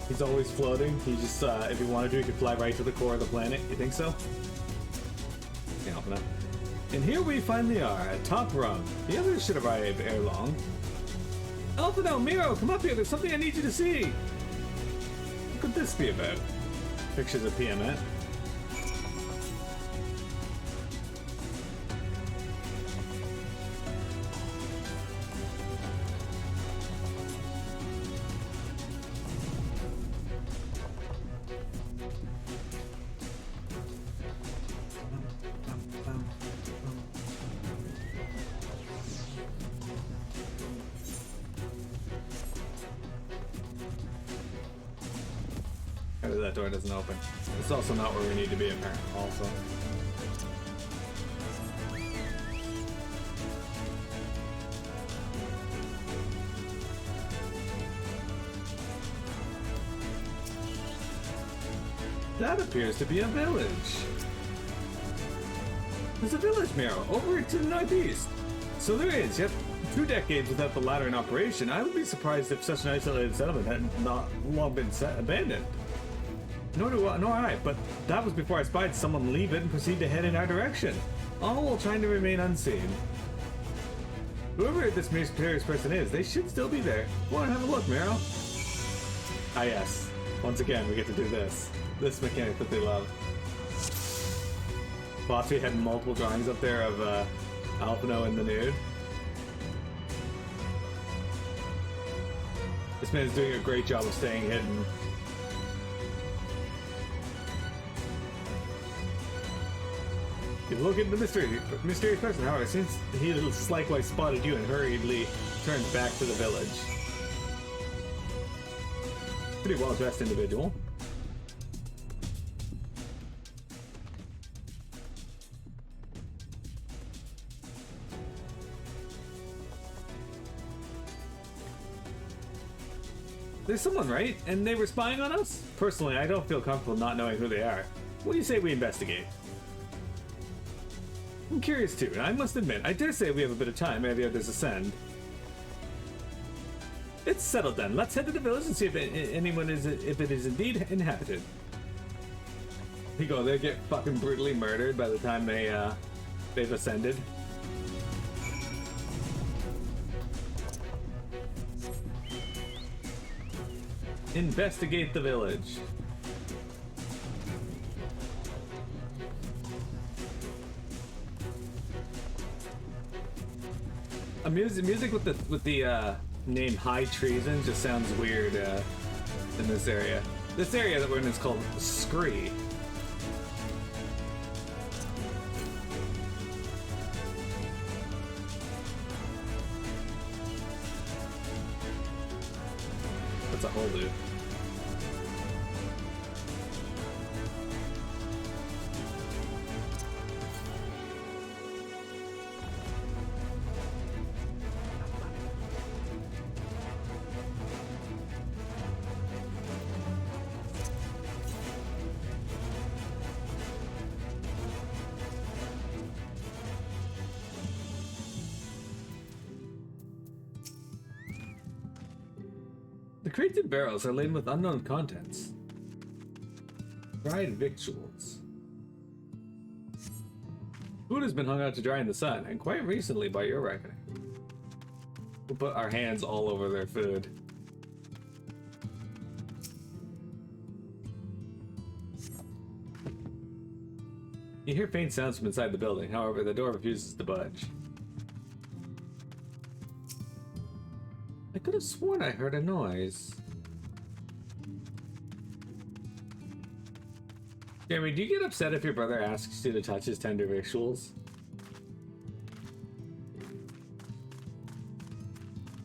He's always floating. He just, if he wanted to, he could fly right to the core of the planet. You think so? Yeah, Alphinaud. And here we finally are, at top rung. The others should arrive ere long. Alphinaud and Mearo, come up here. There's something I need you to see. What could this be about? Pictures of Tiamat. That door doesn't open. It's also not where we need to be, apparently. Also. That appears to be a village. There's a village, Mearo, over to the northeast. So there is, yet 2 decades without the latter in operation. I would be surprised if such an isolated settlement had not long been abandoned. Nor I, but that was before I spied someone leave it and proceed to head in our direction, all while trying to remain unseen. Whoever this mysterious person is, they should still be there. Go on and have a look, Mearo. Ah yes, once again we get to do this mechanic that they love. Bossy had multiple drawings up there of Alphinaud in the nude. This man is doing a great job of staying hidden. You look into the mysterious person, however, since he likewise spotted you and hurriedly turns back to the village. Pretty well-dressed individual. There's someone, right? And they were spying on us? Personally, I don't feel comfortable not knowing who they are. What do you say we investigate? I'm curious too, and I must admit, I dare say we have a bit of time ere the others ascend. It's settled then. Let's head to the village and see if it is indeed inhabited. You go there, get fucking brutally murdered by the time they've ascended. Investigate the village. Music with the name High Treason just sounds weird in this area. This area that we're in is called Scree. That's a whole loop. The crates and barrels are laden with unknown contents. Dried victuals. Food has been hung out to dry in the sun, and quite recently by your reckoning. We'll put our hands all over their food. You hear faint sounds from inside the building, however, the door refuses to budge. I could have sworn I heard a noise. Jeremy, do you get upset if your brother asks you to touch his tender victuals?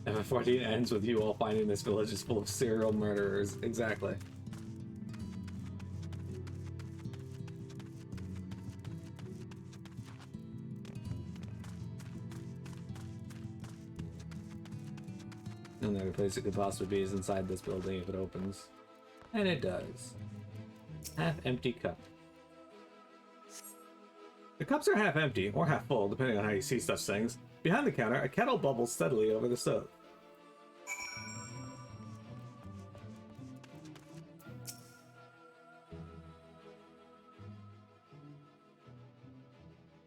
FF14 ends with you all finding this village is full of serial murderers. Exactly. And the only place it could possibly be is inside this building if it opens. And it does. Half-empty cup. The cups are half empty, or half full, depending on how you see such things. Behind the counter, a kettle bubbles steadily over the stove.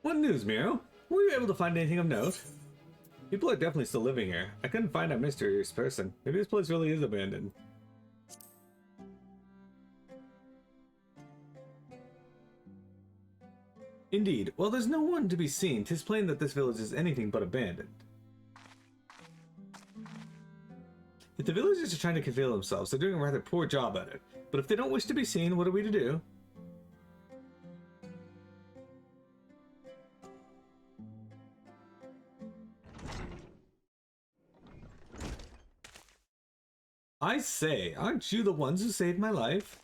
What news, Mearo? Were you able to find anything of note? People are definitely still living here. I couldn't find a mysterious person. Maybe this place really is abandoned. Indeed. Well, there's no one to be seen. 'Tis plain that this village is anything but abandoned. If the villagers are trying to conceal themselves, they're doing a rather poor job at it. But if they don't wish to be seen, what are we to do? I say, aren't you the ones who saved my life?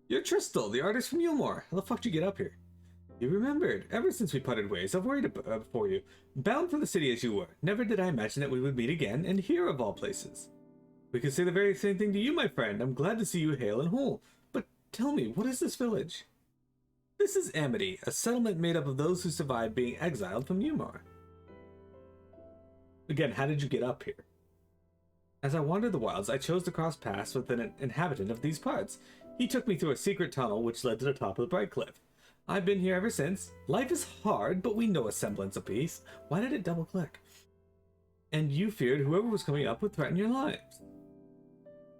You're Tristel, the artist from Yulmore. How the fuck did you get up here? You remembered. Ever since we parted ways, I've worried for you. Bound for the city as you were. Never did I imagine that we would meet again, and here of all places. We could say the very same thing to you, my friend. I'm glad to see you hale and whole. But tell me, what is this village? This is Amity, a settlement made up of those who survived being exiled from Yulmore. Again, how did you get up here? As I wandered the wilds, I chose to cross paths with an inhabitant of these parts. He took me through a secret tunnel which led to the top of the Bright Cliff. I've been here ever since. Life is hard, but we know a semblance of peace. Why did it double-click? And you feared whoever was coming up would threaten your lives.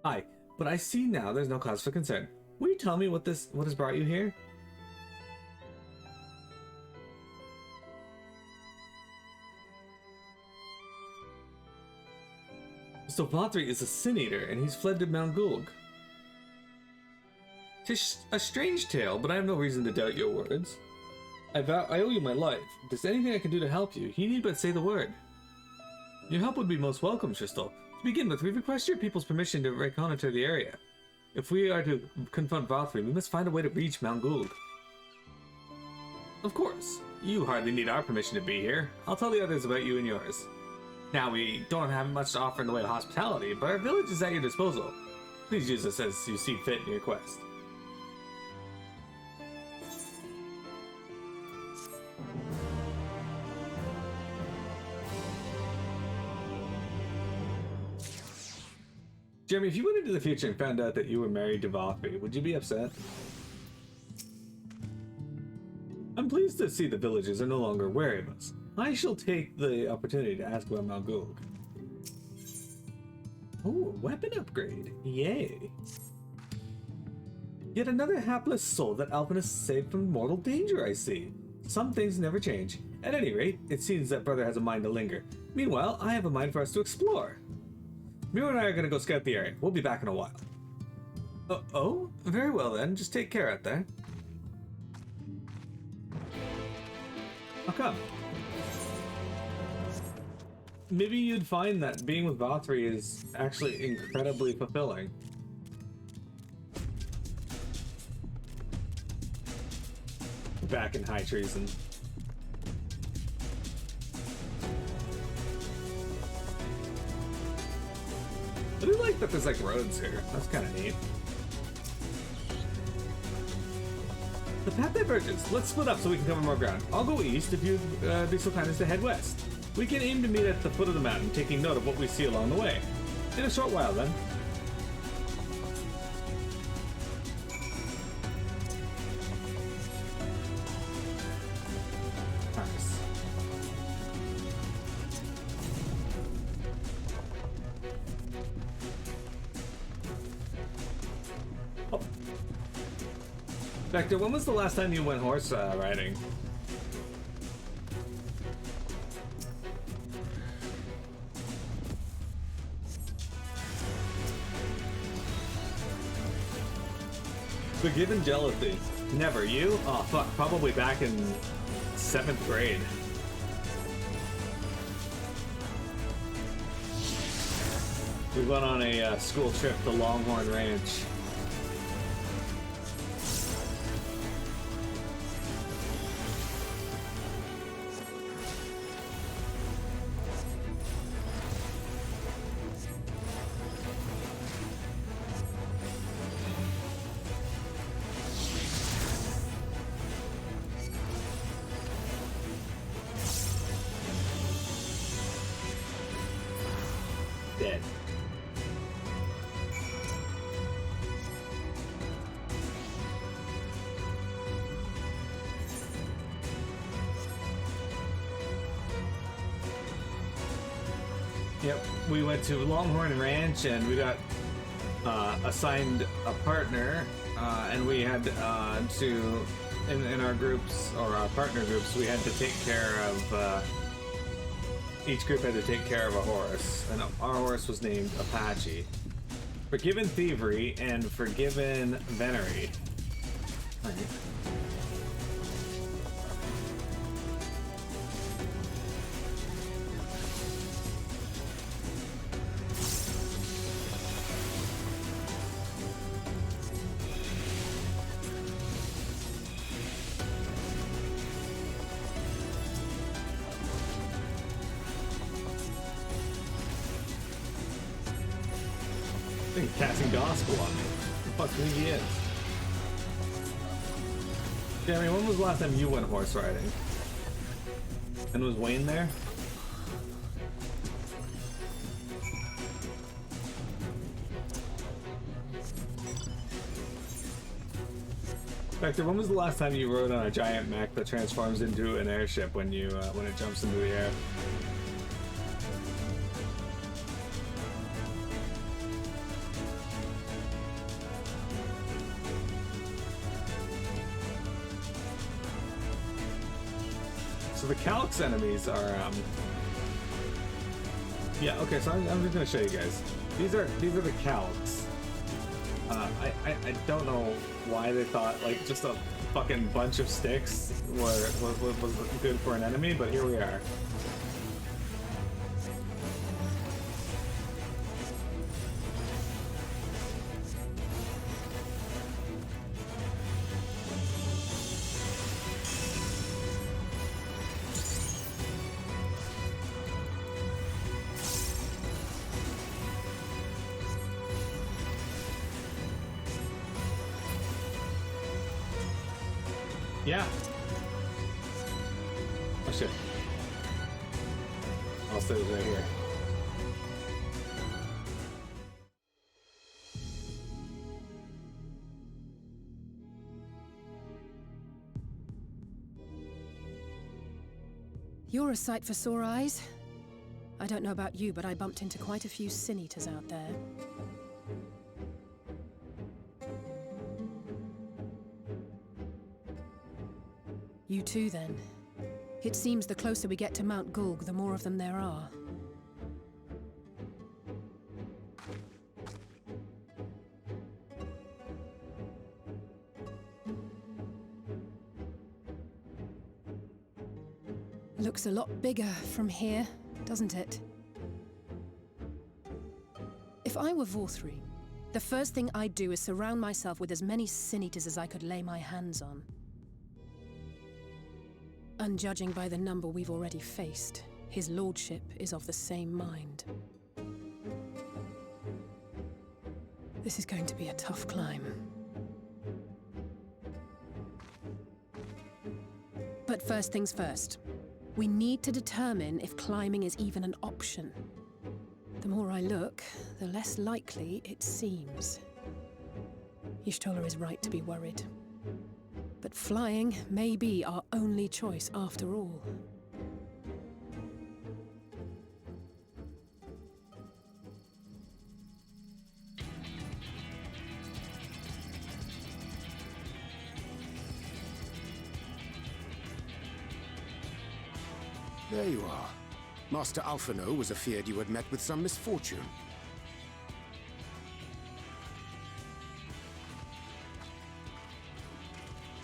Aye, but I see now there's no cause for concern. Will you tell me what has brought you here? So Vatri is a Sin Eater, and he's fled to Mount Gulg. 'Tis a strange tale, but I have no reason to doubt your words. I owe you my life. If there's anything I can do to help you, you need but say the word. Your help would be most welcome, Tristel. To begin with, we request your people's permission to reconnoiter the area. If we are to confront Vatri, we must find a way to reach Mount Gulg. Of course. You hardly need our permission to be here. I'll tell the others about you and yours. Now, we don't have much to offer in the way of hospitality, but our village is at your disposal. Please use us as you see fit in your quest. Jeremy, if you went into the future and found out that you were married to Vatri, would you be upset? I'm pleased to see the villagers are no longer wary of us. I shall take the opportunity to ask about Mount Gulg. Oh, a weapon upgrade. Yay. Yet another hapless soul that Alphinaud saved from mortal danger, I see. Some things never change. At any rate, it seems that brother has a mind to linger. Meanwhile, I have a mind for us to explore. Mearo and I are going to go scout the area. We'll be back in a while. Oh? Very well then. Just take care out there. How come? Maybe you'd find that being with Vatri is actually incredibly fulfilling. Back in high treason. I do like that there's like roads here. That's kind of neat. The path diverges. Let's split up so we can cover more ground. I'll go east if you'd be so kind as to head west. We can aim to meet at the foot of the mountain, taking note of what we see along the way. In a short while, then. Nice. Oh. Vector, when was the last time you went horse riding? Forgiven jealousy. Never. You? Oh, fuck. Probably back in 7th grade. We went on a school trip to Longhorn Ranch. dead. Yep, we went to Longhorn Ranch and we got assigned a partner, and we had to, in our groups, or our partner groups, we had to take care of, each group had to take care of a horse, and our horse was named Apache. Forgiven Thievery and Forgiven Venery. Right. I think he's casting gospel on me. What the fuck do you think he is? Jeremy, when was the last time you went horse riding? And was Wayne there? Vector, when was the last time you rode on a giant mech that transforms into an airship when you when it jumps into the air? So the Calx enemies are, yeah, okay, so I'm just gonna show you guys. These are the Calx. I don't know why they thought, like, just a fucking bunch of sticks was good for an enemy, but here we are. Yeah. Oh shit. I'll stay right here. You're a sight for sore eyes. I don't know about you, but I bumped into quite a few sin eaters out there. You too, then. It seems the closer we get to Mount Gulg, the more of them there are. Looks a lot bigger from here, doesn't it? If I were Vorthri, the first thing I'd do is surround myself with as many sin eaters as I could lay my hands on. And judging by the number we've already faced, his lordship is of the same mind. This is going to be a tough climb. But first things first. We need to determine if climbing is even an option. The more I look, the less likely it seems. Y'shtola is right to be worried. But flying may be our only choice after all. There you are. Master Alphinaud was afeard you had met with some misfortune.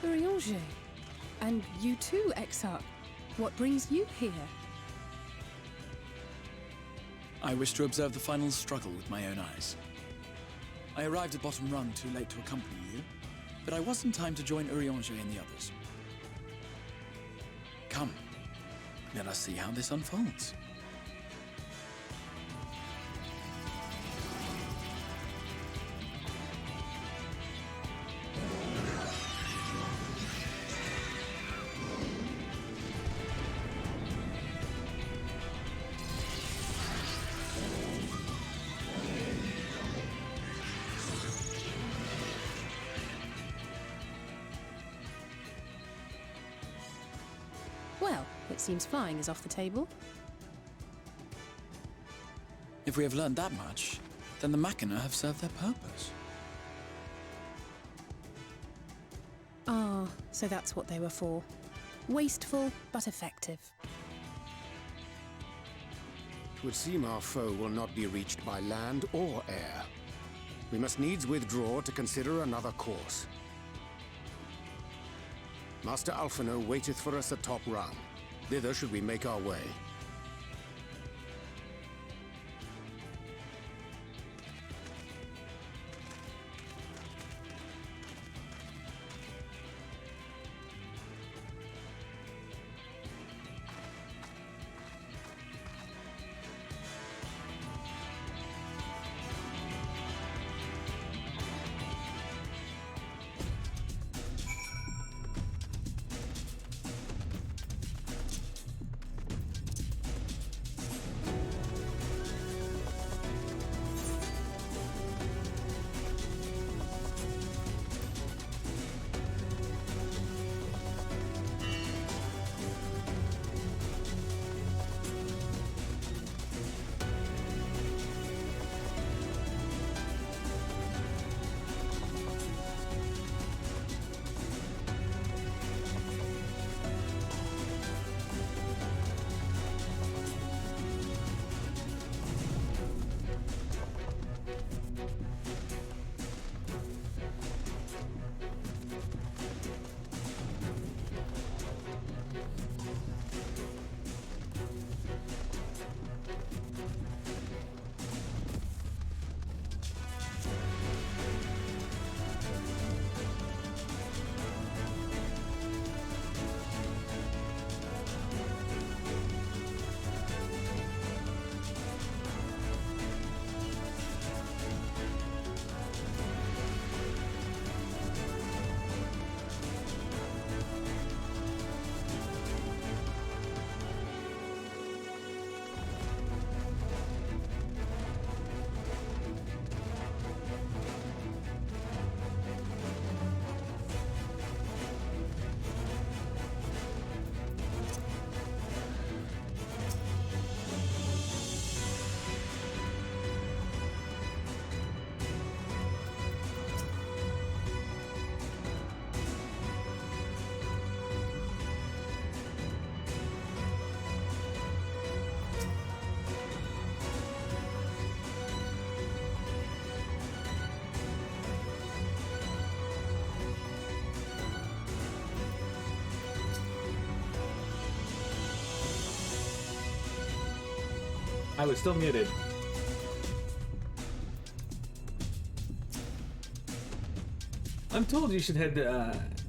Urianger. And you too, XIV. What brings you here? I wish to observe the final struggle with my own eyes. I arrived at Bottom Rung too late to accompany you, but I was in time to join Urianger and the others. Come, let us see how this unfolds. Seems flying is off the table. If we have learned that much, then the Machina have served their purpose. Ah, so that's what they were for. Wasteful, but effective. It would seem our foe will not be reached by land or air. We must needs withdraw to consider another course. Master Alphinaud waiteth for us atop rung. Thither should we make our way. I was still muted. I'm told you should head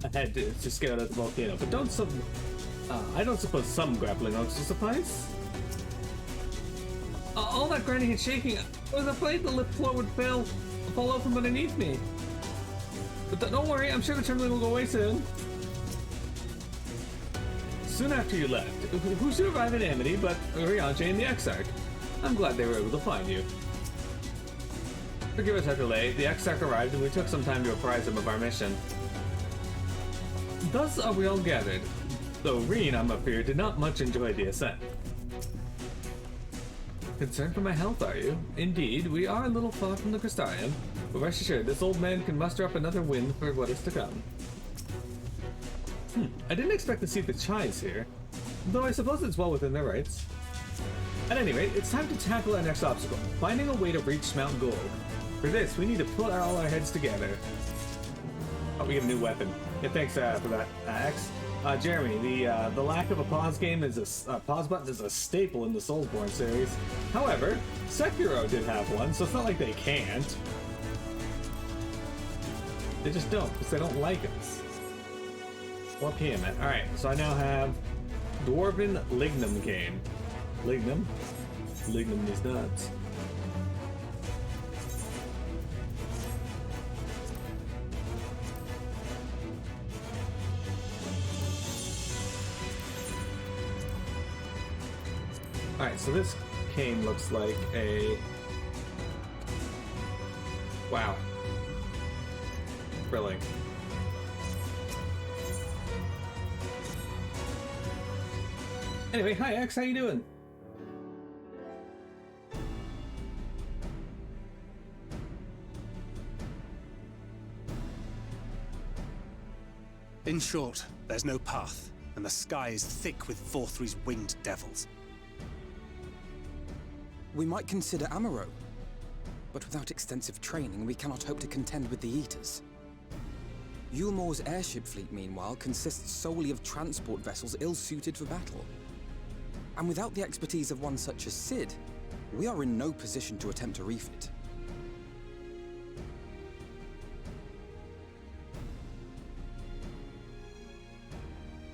ahead to scout out the volcano, but I don't suppose some grappling hooks will suffice? All that grinding and shaking, I was afraid the lift floor would fall out from underneath me. But don't worry, I'm sure the trembling will go away soon. Soon after you left, who should arrive in Amity but Urianger and the Exarch? I'm glad they were able to find you. Forgive us our delay. The Exarch arrived and we took some time to apprise him of our mission. Thus are we all gathered, though Reen, I'm afraid, did not much enjoy the ascent. Concerned for my health, are you? Indeed, we are a little far from the Crystarium, but rest assured, this old man can muster up another wind for what is to come. I didn't expect to see the Chives here, though I suppose it's well within their rights. At any rate, it's time to tackle our next obstacle, finding a way to reach Mount Gulg. For this, we need to put all our heads together. Oh, we get a new weapon. Yeah, thanks for that, X. Jeremy, the lack of a pause game is pause button is a staple in the Soulsborne series. However, Sekiro did have one, so it's not like they can't. They just don't, because they don't like us. What PM at? Alright, so I now have Dwarven Lignum Cane. Lignum? Lignum is nuts. Alright, so this cane looks like a... Wow. Thrilling. Anyway, hi X, how you doing? In short, there's no path, and the sky is thick with Vorthry's winged devils. We might consider Amaro, but without extensive training, we cannot hope to contend with the Eaters. Yulmore's airship fleet, meanwhile, consists solely of transport vessels ill-suited for battle. And without the expertise of one such as Cid, we are in no position to attempt a refit.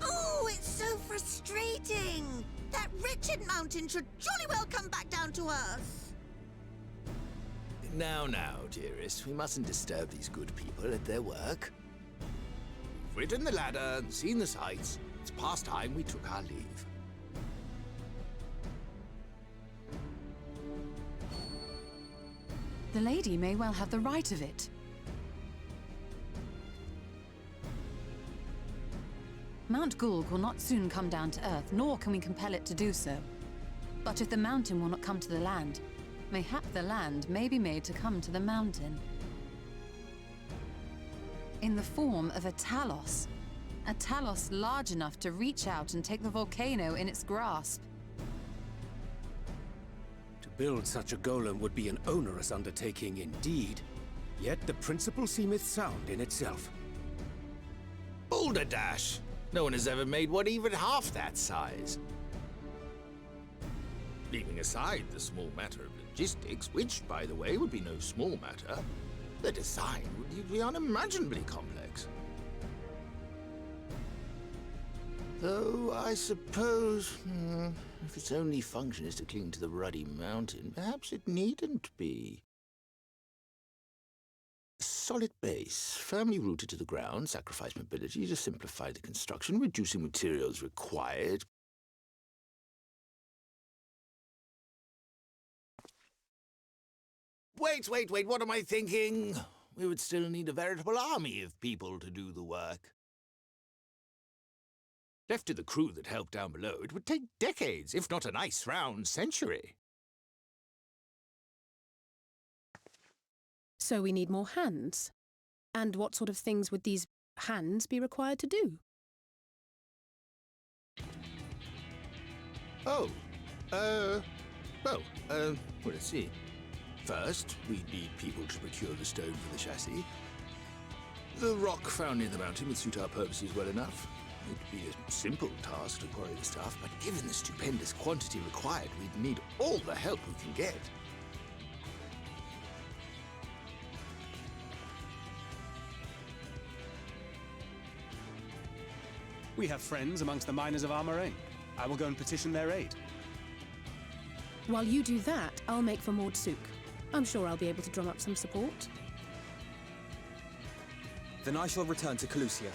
Oh, it's so frustrating! That wretched mountain should jolly well come back down to earth! Now, dearest, we mustn't disturb these good people at their work. We've ridden the ladder and seen the sights. It's past time we took our leave. The lady may well have the right of it. Mount Gulg will not soon come down to earth, nor can we compel it to do so. But if the mountain will not come to the land, mayhap the land may be made to come to the mountain. In the form of a talos large enough to reach out and take the volcano in its grasp. To build such a golem would be an onerous undertaking indeed. Yet the principle seemeth sound in itself. Boulder Dash! No one has ever made one even half that size. Leaving aside the small matter of logistics, which, by the way, would be no small matter, the design would be unimaginably complex. Though, I suppose, if its only function is to cling to the ruddy mountain, perhaps it needn't be. A solid base, firmly rooted to the ground, sacrifice mobility to simplify the construction, reducing materials required. Wait, what am I thinking? We would still need a veritable army of people to do the work. Left to the crew that helped down below, it would take decades, if not a nice round century. So we need more hands. And what sort of things would these hands be required to do? Well, let's see. First, we'd need people to procure the stone for the chassis. The rock found near the mountain would suit our purposes well enough. It'd be a simple task to quarry the stuff, but given the stupendous quantity required, we'd need all the help we can get. We have friends amongst the miners of Armoraine. I will go and petition their aid. While you do that, I'll make for Mordsuk. I'm sure I'll be able to drum up some support. Then I shall return to Calusia.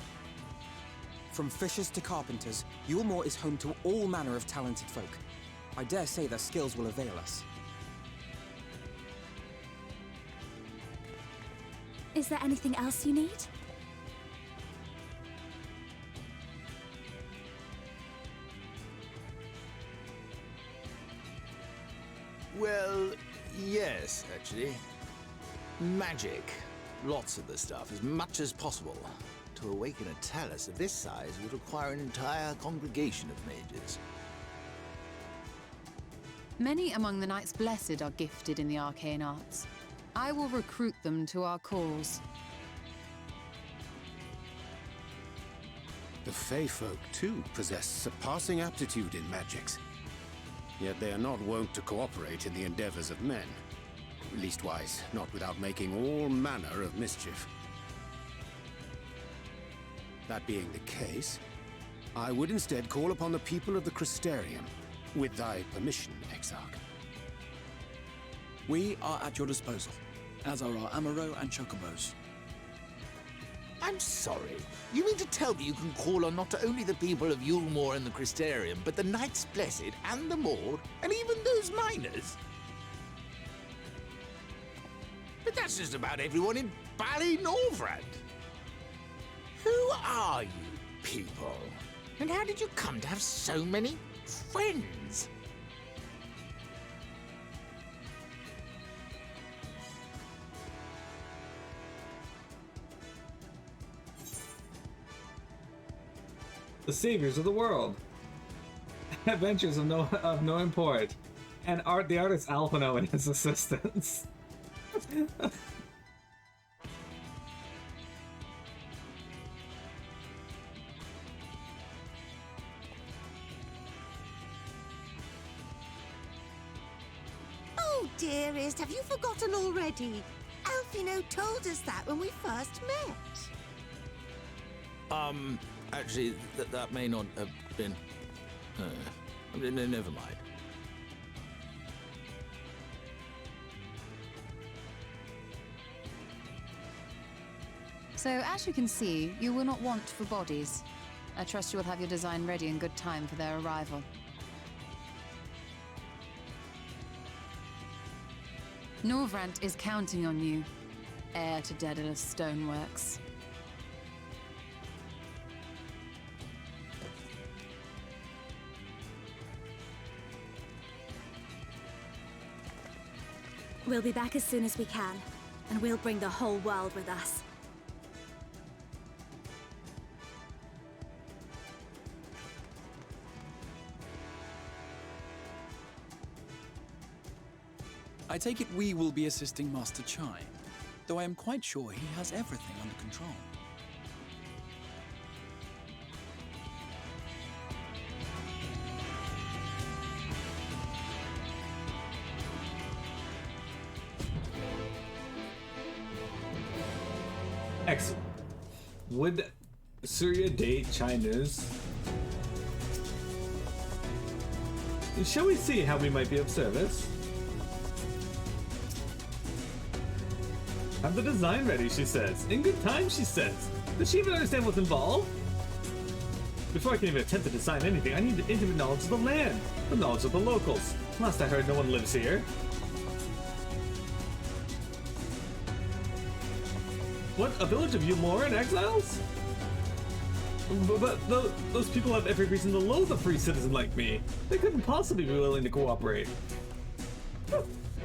From fishers to carpenters, Yulmore is home to all manner of talented folk. I dare say their skills will avail us. Is there anything else you need? Well, yes, actually. Magic. Lots of the stuff, as much as possible. To awaken a talus of this size would require an entire congregation of mages. Many among the Knights Blessed are gifted in the arcane arts. I will recruit them to our cause. The Fey folk, too, possess surpassing aptitude in magics. Yet they are not wont to cooperate in the endeavors of men. Leastwise, not without making all manner of mischief. That being the case, I would instead call upon the people of the Crystarium, with thy permission, Exarch. We are at your disposal, as are our Amaro and Chocobos. I'm sorry. You mean to tell me you can call on not only the people of Yulmore and the Crystarium, but the Knights Blessed and the Maud, and even those miners? But that's just about everyone in Ballynorvrand. Who are you people? And how did you come to have so many friends. The saviors of the world. Adventures of no import. And the artist Alphinaud and his assistants. Oh, dearest, have you forgotten already? Alphinaud told us that when we first met. Actually, that may not have been... never mind. So, as you can see, you will not want for bodies. I trust you will have your design ready in good time for their arrival. Norvrant is counting on you, heir to Daedalus Stoneworks. We'll be back as soon as we can, and we'll bring the whole world with us. I take it we will be assisting Master Chai, though I am quite sure he has everything under control. Excellent. Would Surya date Chinese? Shall we see how we might be of service? Have the design ready, she says. In good time, she says. Does she even understand what's involved? Before I can even attempt to design anything, I need the intimate knowledge of the land, the knowledge of the locals. Last I heard, no one lives here. What, a village of Umoran exiles? But those people have every reason to loathe a free citizen like me. They couldn't possibly be willing to cooperate.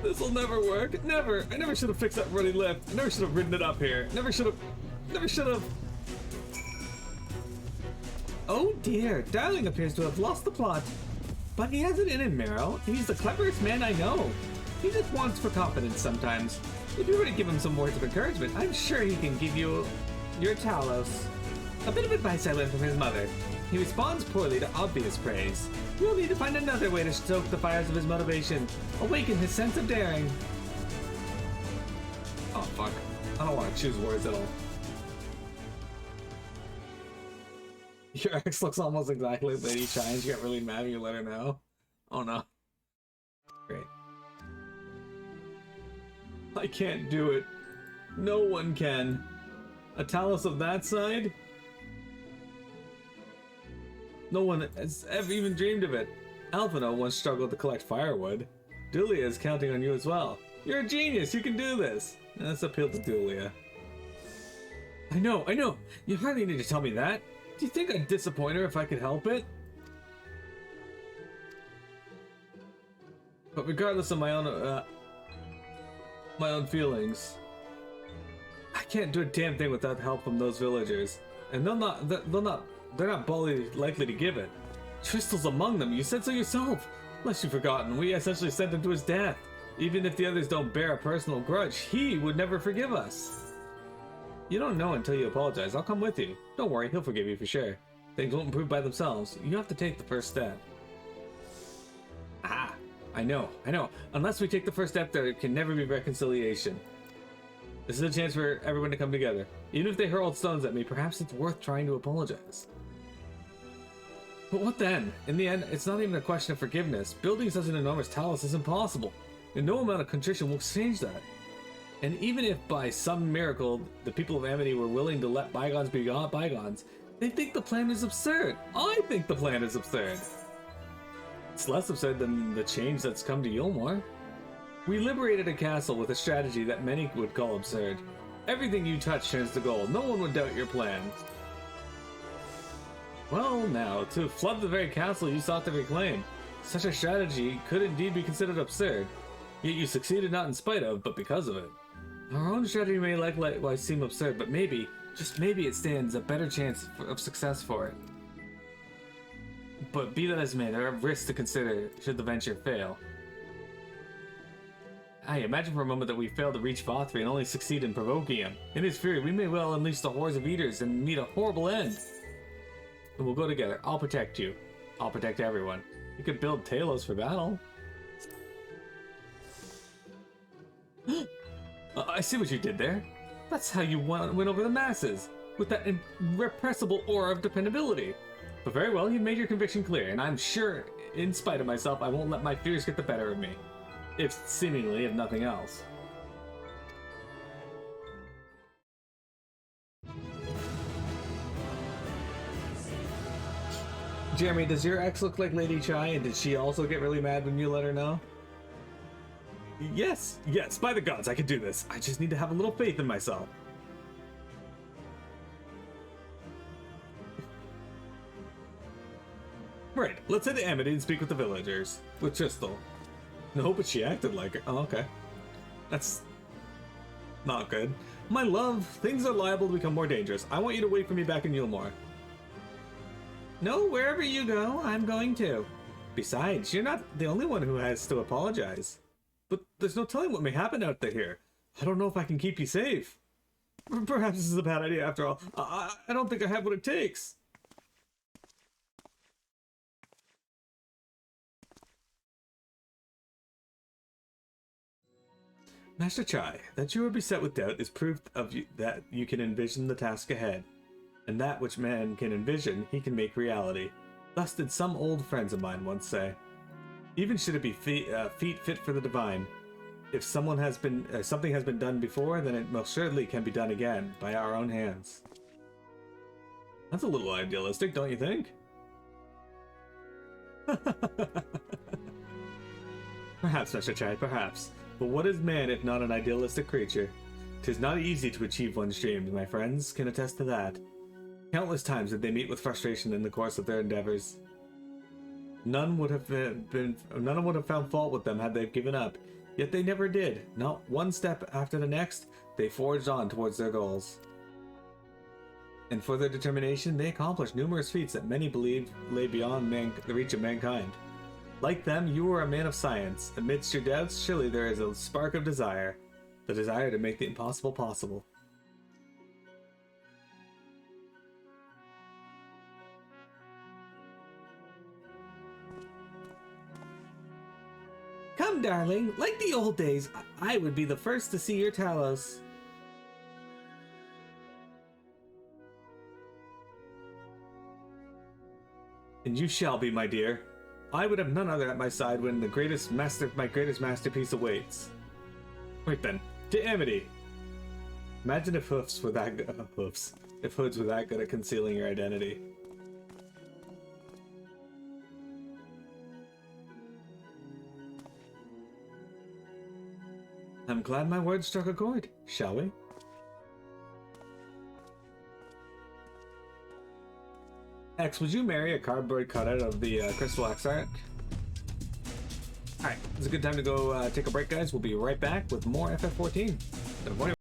This'll never work. Never. I never should have fixed that ruddy lift. I never should have ridden it up here. Never should have. Oh dear, Darling appears to have lost the plot. But he has it in him, Mearo. He's the cleverest man I know. He just wants for confidence sometimes. If you were to give him some words of encouragement, I'm sure he can give you your Talos. A bit of advice I learned from his mother. He responds poorly to obvious praise. We'll need to find another way to stoke the fires of his motivation, awaken his sense of daring. Oh fuck. I don't want to choose words at all. Your ex looks almost exactly like Lady Chai and she got really mad when you let her know. Oh no. Great. I can't do it. No one can. A Talos of that side? No one has ever even dreamed of it. Alphinaud once struggled to collect firewood. Dulia is counting on you as well. You're a genius, you can do this. Let's appeal to Dulia. I know. You hardly need to tell me that. Do you think I'd disappoint her if I could help it? But regardless of my own feelings, I can't do a damn thing without help from those villagers. And they're not likely to give it. Tristle's among them, you said so yourself. Unless you've forgotten, we essentially sent him to his death. Even if the others don't bear a personal grudge, he would never forgive us. You don't know until you apologize. I'll come with you. Don't worry, he'll forgive you for sure. Things won't improve by themselves. You have to take the first step. Ah, I know. Unless we take the first step, there can never be reconciliation. This is a chance for everyone to come together. Even if they hurled stones at me, perhaps it's worth trying to apologize. But what then? In the end, it's not even a question of forgiveness. Building such an enormous talus is impossible, and no amount of contrition will change that. And even if by some miracle the people of Amity were willing to let bygones be bygones, they think the plan is absurd. I think the plan is absurd. It's less absurd than the change that's come to Yulmore. We liberated a castle with a strategy that many would call absurd. Everything you touch turns to gold. No one would doubt your plan. Well, now, to flood the very castle you sought to reclaim. Such a strategy could indeed be considered absurd. Yet you succeeded not in spite of, but because of it. Our own strategy may likewise seem absurd, but maybe, just maybe it stands a better chance of success for it. But be that as it may, there are risks to consider should the venture fail. Aye, imagine for a moment that we fail to reach Vothri and only succeed in provoking him. In his fury, we may well unleash the hordes of eaters and meet a horrible end. And we'll go together. I'll protect you. I'll protect everyone. You could build Talos for battle. I see what you did there. That's how you win over the masses, with that irrepressible aura of dependability. But very well, you've made your conviction clear, and I'm sure, in spite of myself, I won't let my fears get the better of me. If nothing else. Jeremy, does your ex look like Lady Chai, and did she also get really mad when you let her know? Yes, by the gods, I can do this. I just need to have a little faith in myself. Right, let's head to Amity and speak with the villagers. With Tristal. No, but she acted like it. Oh, okay. That's not good. My love, things are liable to become more dangerous. I want you to wait for me back in Yulmore. No, wherever you go, I'm going to. Besides, you're not the only one who has to apologize. But there's no telling what may happen out there here. I don't know if I can keep you safe. Perhaps this is a bad idea after all. I don't think I have what it takes. Master Chai, that you are beset with doubt is proof of that you can envision the task ahead. And that which man can envision, he can make reality. Thus did some old friends of mine once say. Even should it be feet fit for the divine. If something has been done before, then it most surely can be done again, by our own hands. That's a little idealistic, don't you think? Perhaps, Master Chai, perhaps. But what is man if not an idealistic creature? 'Tis not easy to achieve one's dreams, my friends can attest to that. Countless times did they meet with frustration in the course of their endeavors. None would have found fault with them had they given up, yet they never did. Not one step after the next, they forged on towards their goals. And for their determination, they accomplished numerous feats that many believed lay beyond the reach of mankind. Like them, you are a man of science. Amidst your doubts, surely there is a spark of desire. The desire to make the impossible possible. Come, darling. Like the old days, I would be the first to see your Talos. And you shall be, my dear. I would have none other at my side when my greatest masterpiece awaits. Right then, to Amity. Imagine if hoods were that good at concealing your identity. I'm glad my words struck a chord. Shall we? X, would you marry a cardboard cutout of the Crystal Exarch? Alright, it's a good time to go take a break, guys. We'll be right back with more FF14.